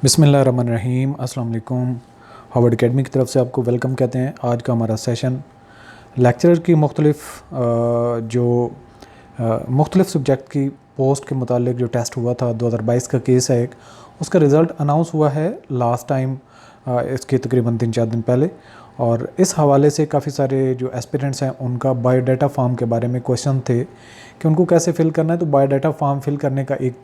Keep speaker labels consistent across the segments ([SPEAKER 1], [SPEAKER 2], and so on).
[SPEAKER 1] बिस्मिल्लाहिर्रहमानिर्रहीम। अस्सलाम वालेकुम। हार्वर्ड एकेडमी की तरफ से आपको वेलकम कहते हैं। आज का हमारा सेशन लेक्चरर की मुख्तलिफ़ सब्जेक्ट की पोस्ट के मुतालिक जो टेस्ट हुआ था 2022 का केस है एक, उसका रिज़ल्ट अनाउंस हुआ है लास्ट टाइम, इसके तकरीबन 3-4 दिन पहले। और इस हवाले से काफ़ी सारे जो एस्पिरेंट्स हैं उनका बायोडाटा फॉर्म के बारे में क्वेश्चन थे कि उनको कैसे फ़िल करना है। तो बायोडाटा फॉर्म फ़िल करने का एक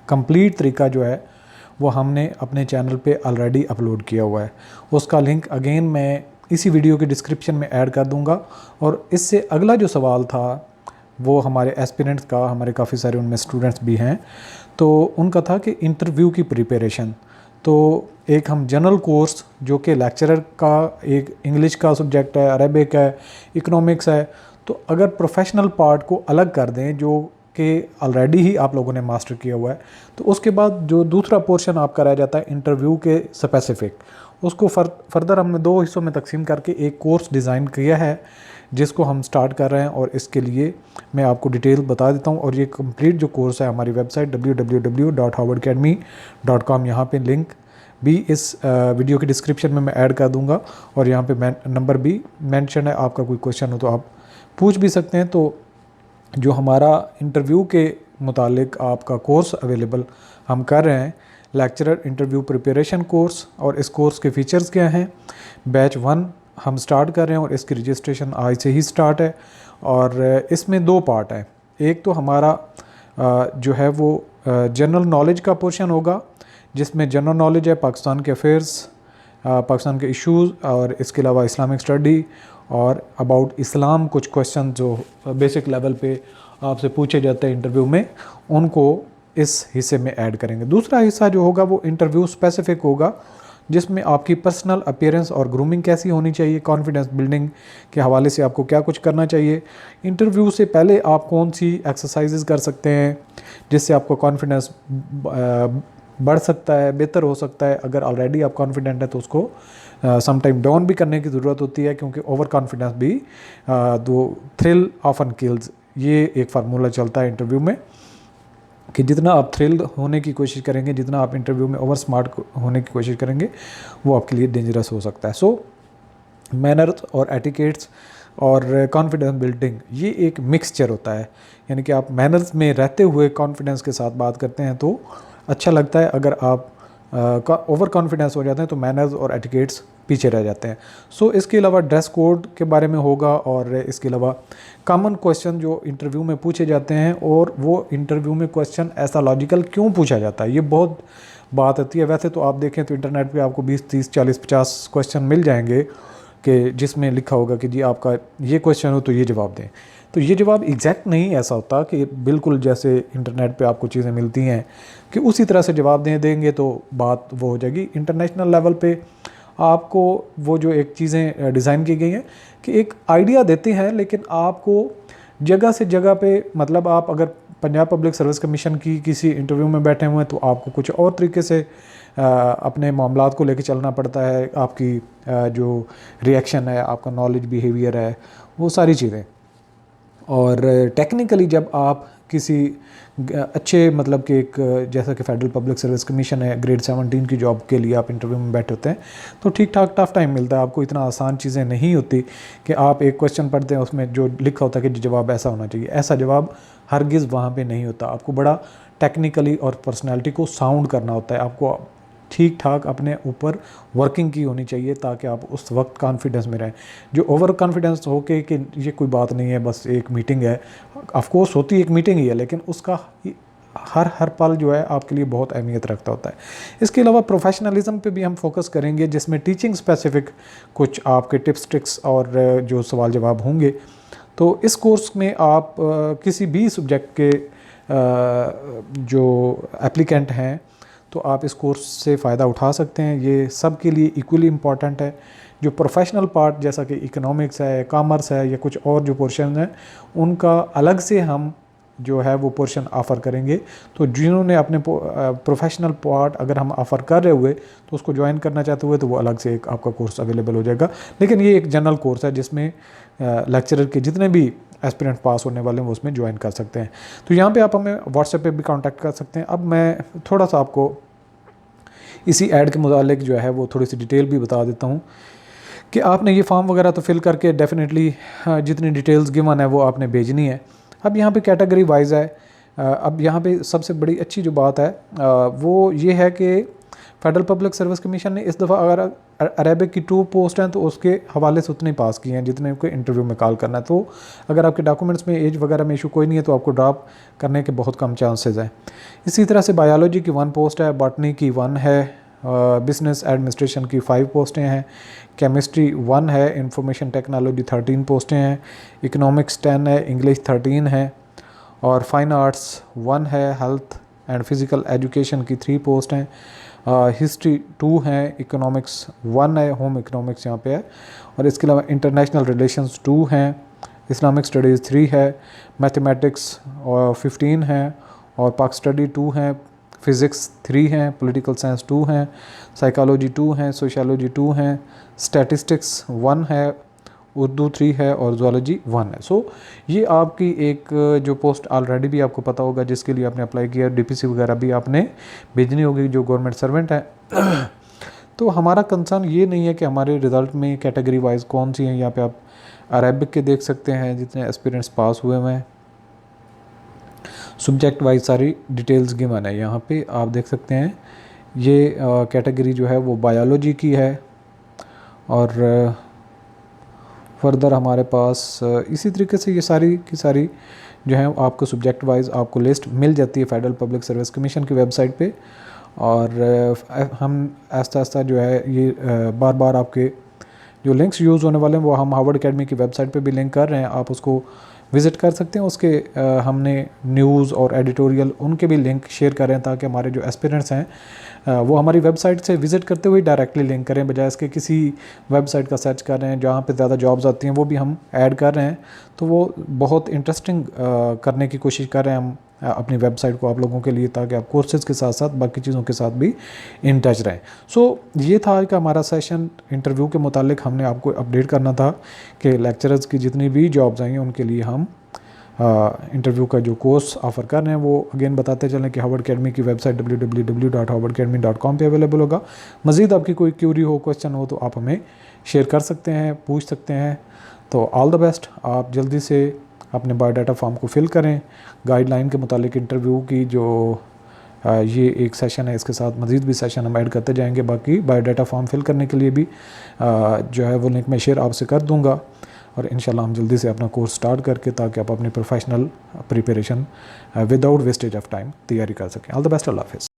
[SPEAKER 1] कंप्लीट तरीका जो है वो हमने अपने चैनल पे ऑलरेडी अपलोड किया हुआ है। उसका लिंक अगेन मैं इसी वीडियो के डिस्क्रिप्शन में ऐड कर दूंगा। और इससे अगला जो सवाल था वो हमारे एस्पिरेंट्स का, हमारे काफ़ी सारे उनमें स्टूडेंट्स भी हैं, तो उनका था कि इंटरव्यू की प्रिपरेशन। तो एक हम जनरल कोर्स जो कि लेक्चरर का एक इंग्लिश का सब्जेक्ट है, अरेबिक है, इकोनॉमिक्स है, तो अगर प्रोफेशनल पार्ट को अलग कर दें जो कि ऑलरेडी ही आप लोगों ने मास्टर किया हुआ है, तो उसके बाद जो दूसरा पोर्शन आपका रह जाता है इंटरव्यू के स्पेसिफिक, उसको फर्दर हमने 2 हिस्सों में तकसीम करके एक कोर्स डिज़ाइन किया है जिसको हम स्टार्ट कर रहे हैं। और इसके लिए मैं आपको डिटेल बता देता हूँ। और ये कंप्लीट जो कोर्स है हमारी वेबसाइट www.harvardacademy.com, यहाँ पे लिंक भी इस वीडियो के डिस्क्रिप्शन में मैं ऐड कर दूंगा। और यहाँ पे नंबर भी मेंशन है, आपका कोई क्वेश्चन हो तो आप पूछ भी सकते हैं। तो जो हमारा इंटरव्यू के मुतालिक आपका कोर्स अवेलेबल हम कर रहे हैं, लेक्चरर इंटरव्यू प्रिपरेशन कोर्स, और इस कोर्स के फीचर्स क्या हैं। बैच 1 हम स्टार्ट कर रहे हैं और इसकी रजिस्ट्रेशन आज से ही स्टार्ट है। और इसमें 2 पार्ट हैं। एक तो हमारा जो है वो जनरल नॉलेज का पोर्शन होगा, जिसमें जनरल नॉलेज है पाकिस्तान के अफेयर्स, पाकिस्तान के इश्यूज़, और इसके अलावा इस्लामिक स्टडी और अबाउट इस्लाम कुछ क्वेश्चन जो बेसिक लेवल पे आपसे पूछे जाते हैं इंटरव्यू में, उनको इस हिस्से में ऐड करेंगे। दूसरा हिस्सा जो होगा वो इंटरव्यू स्पेसिफिक होगा, जिसमें आपकी पर्सनल अपीयरेंस और ग्रूमिंग कैसी होनी चाहिए, कॉन्फिडेंस बिल्डिंग के हवाले से आपको क्या कुछ करना चाहिए, इंटरव्यू से पहले आप कौन सी एक्सरसाइजेज कर सकते हैं जिससे आपका कॉन्फिडेंस बढ़ सकता है, बेहतर हो सकता है। अगर ऑलरेडी आप कॉन्फिडेंट है तो उसको समटाइम डाउन भी करने की ज़रूरत होती है, क्योंकि ओवर कॉन्फिडेंस भी दो थ्रिल ऑफन किल्स, ये एक फार्मूला चलता है इंटरव्यू में कि जितना आप थ्रिल्ड होने की कोशिश करेंगे, जितना आप इंटरव्यू में ओवर स्मार्ट होने की कोशिश करेंगे, वो आपके लिए डेंजरस हो सकता है। सो मैनर्स और एटिकेट्स और कॉन्फिडेंस बिल्डिंग, ये एक मिक्सचर होता है। यानी कि आप मैनर्स में रहते हुए कॉन्फिडेंस के साथ बात करते हैं तो अच्छा लगता है। अगर आप ओवर कॉन्फिडेंस हो जाते हैं तो मैनर्स और एटिकेट्स पीछे रह जाते हैं। सो इसके अलावा ड्रेस कोड के बारे में होगा, और इसके अलावा कॉमन क्वेश्चन जो इंटरव्यू में पूछे जाते हैं, और वो इंटरव्यू में क्वेश्चन ऐसा लॉजिकल क्यों पूछा जाता है, ये बहुत बात होती है। वैसे तो आप देखें तो इंटरनेट पे आपको 20, 30, 40, 50 क्वेश्चन मिल जाएंगे कि जिसमें लिखा होगा कि जी आपका ये क्वेश्चन हो तो ये जवाब दें। तो ये जवाब एग्जैक्ट नहीं ऐसा होता कि बिल्कुल जैसे इंटरनेट पे आपको चीज़ें मिलती हैं कि उसी तरह से जवाब देंगे तो बात वो हो जाएगी। इंटरनेशनल लेवल पे आपको वो जो एक चीज़ें डिज़ाइन की गई हैं कि एक आइडिया देते हैं, लेकिन आपको जगह से जगह पे, मतलब आप अगर पंजाब पब्लिक सर्विस कमीशन की किसी इंटरव्यू में बैठे हुए हैं तो आपको कुछ और तरीके से अपने मामलात को लेकर चलना पड़ता है। आपकी जो रिएक्शन है, आपका नॉलेज बिहेवियर है, वो सारी चीज़ें। और टेक्निकली जब आप किसी अच्छे, मतलब कि एक जैसा कि फेडरल पब्लिक सर्विस कमीशन है, ग्रेड 17 की जॉब के लिए आप इंटरव्यू में बैठे होते हैं तो ठीक ठाक टफ टाइम मिलता है आपको। इतना आसान चीज़ें नहीं होती कि आप एक क्वेश्चन पढ़ते हैं उसमें जो लिखा होता है कि जवाब ऐसा होना चाहिए, ऐसा जवाब हरगिज़ वहाँ पे नहीं होता। आपको बड़ा टेक्निकली और पर्सनैलिटी को साउंड करना होता है, आपको ठीक ठाक अपने ऊपर वर्किंग की होनी चाहिए ताकि आप उस वक्त कॉन्फिडेंस में रहें। जो ओवर कॉन्फिडेंस हो के कि ये कोई बात नहीं है, बस एक मीटिंग है, ऑफकोर्स होती है एक मीटिंग ही है, लेकिन उसका हर पल जो है आपके लिए बहुत अहमियत रखता होता है। इसके अलावा प्रोफेशनलिज्म पे भी हम फोकस करेंगे, जिसमें टीचिंग स्पेसिफिक कुछ आपके टिप्स ट्रिक्स और जो सवाल जवाब होंगे। तो इस कोर्स में आप किसी भी सब्जेक्ट के जो एप्लीकेंट हैं तो आप इस कोर्स से फ़ायदा उठा सकते हैं। ये सब के लिए इक्वली इम्पॉर्टेंट है। जो प्रोफेशनल पार्ट जैसा कि इकोनॉमिक्स है, कॉमर्स है, या कुछ और जो पोर्शन हैं, उनका अलग से हम जो है वो पोर्शन ऑफ़र करेंगे। तो जिन्होंने अपने प्रोफेशनल पार्ट अगर हम ऑफ़र कर रहे हुए तो उसको ज्वाइन करना चाहते हुए तो वो अलग से एक आपका कोर्स अवेलेबल हो जाएगा। लेकिन ये एक जनरल कोर्स है जिसमें लेक्चरर के जितने भी एस्पिरेंट पास होने वाले हैं वो उसमें ज्वाइन कर सकते हैं। तो यहाँ पे आप हमें व्हाट्सएप पे भी कांटेक्ट कर सकते हैं। अब मैं थोड़ा सा आपको इसी ऐड के मुतालिक जो है वो थोड़ी सी डिटेल भी बता देता हूँ कि आपने ये फॉर्म वगैरह तो फिल करके डेफिनेटली जितनी डिटेल्स गिवन है वो आपने भेजनी है। अब यहाँ पे कैटेगरी वाइज है। अब यहाँ पे सबसे बड़ी अच्छी जो बात है वो ये है कि फेडरल पब्लिक सर्विस कमीशन ने इस दफ़ा अगर अरेबिक की 2 पोस्ट हैं तो उसके हवाले से उतने पास किए हैं जितने को इंटरव्यू में कॉल करना है। तो अगर आपके डॉक्यूमेंट्स में एज वगैरह में इशू कोई नहीं है तो आपको ड्रॉप करने के बहुत कम चांसेस हैं। इसी तरह से बायोलॉजी की 1 पोस्ट है, बॉटनी की 1 है, बिजनेस एडमिनिस्ट्रेशन की 5 पोस्टें हैं, केमिस्ट्री 1 है, इंफॉर्मेशन टेक्नोलॉजी 13 पोस्टें हैं, इकोनॉमिक्स 10 है, इंग्लिश 13 है और फाइन आर्ट्स 1 है, हेल्थ एंड फिज़िकल एजुकेशन की 3 पोस्ट हैं, हिस्ट्री 2 हैं, इकोनॉमिक्स 1 है, होम इकोनॉमिक्स यहाँ पे है और इसके अलावा इंटरनेशनल रिलेशंस 2 हैं, इस्लामिक स्टडीज़ 3 है, मैथमेटिक्स 15 हैं और पाक स्टडी 2 हैं, फ़िज़िक्स 3 हैं, पॉलिटिकल साइंस 2 हैं, साइकोलॉजी 2 हैं, सोशियोलॉजी 2 हैं, स्टैटिस्टिक्स 1 है, उर्दू 3 है और ज़ूलॉजी 1 है। सो ये आपकी एक जो पोस्ट ऑलरेडी भी आपको पता होगा जिसके लिए आपने अप्लाई किया, डीपीसी वगैरह भी आपने भेजनी होगी जो गवर्नमेंट सर्वेंट है। तो हमारा कंसर्न ये नहीं है कि हमारे रिज़ल्ट में कैटेगरी वाइज कौन सी हैं। यहाँ पे आप अरेबिक के देख सकते हैं जितने एस्पिरेंट्स पास हुए हुए हैं, सब्जेक्ट वाइज सारी डिटेल्स गिवन है। यहाँ पे आप देख सकते हैं ये कैटेगरी जो है वो बायोलॉजी की है और फर्दर हमारे पास इसी तरीके से ये सारी की सारी जो है आपको सब्जेक्ट वाइज आपको लिस्ट मिल जाती है फेडरल पब्लिक सर्विस कमीशन की वेबसाइट पे। और हम आस्ता आस्ता जो है ये बार बार आपके जो लिंक्स यूज़ होने वाले हैं वो हम हार्वर्ड अकेडमी की वेबसाइट पे भी लिंक कर रहे हैं, आप उसको विज़िट कर सकते हैं। उसके हमने न्यूज़ और एडिटोरियल उनके भी लिंक शेयर कर रहे हैं ताकि हमारे जो एस्पिरेंट्स हैं वो हमारी वेबसाइट से विज़िट करते हुए डायरेक्टली लिंक करें, बजाय इसके किसी वेबसाइट का सर्च कर रहे हैं जहाँ पे ज़्यादा जॉब्स आती हैं वो भी हम ऐड कर रहे हैं। तो वो बहुत इंटरेस्टिंग करने की कोशिश कर रहे हैं हम अपनी वेबसाइट को आप लोगों के लिए, ताकि आप कोर्सेज़ के साथ साथ बाकी चीज़ों के साथ भी इन टच रहें। सो ये था आज का हमारा सेशन। इंटरव्यू के मुतालिक हमने आपको अपडेट करना था कि लेक्चरर्स की जितनी भी जॉब्स आई हैं उनके लिए हम इंटरव्यू का जो कोर्स ऑफ़र कर रहे हैं वो अगेन बताते चलें कि हार्वर्ड अकेडमी की वेबसाइट www.harvardacademy.com पे अवेलेबल होगा। मज़ीद आपकी कोई क्यूरी हो, क्वेश्चन हो तो आप हमें शेयर कर सकते हैं, पूछ सकते हैं। तो ऑल द बेस्ट, आप जल्दी से अपने बायोडाटा फॉर्म को फिल करें। गाइडलाइन के मुतालिक इंटरव्यू की जो ये एक सेशन है, इसके साथ मज़ीद भी सेशन हम ऐड करते जाएंगे। बाकी बायोडाटा फॉर्म फिल करने के लिए भी जो है वो लिंक मैं शेयर आपसे कर दूंगा और इंशाल्लाह हम जल्दी से अपना कोर्स स्टार्ट करके ताकि आप अपनी professional preparation without wastage of time तैयारी कर सकें। ऑल द बेस्ट, अल्लाह हाफ़िज़।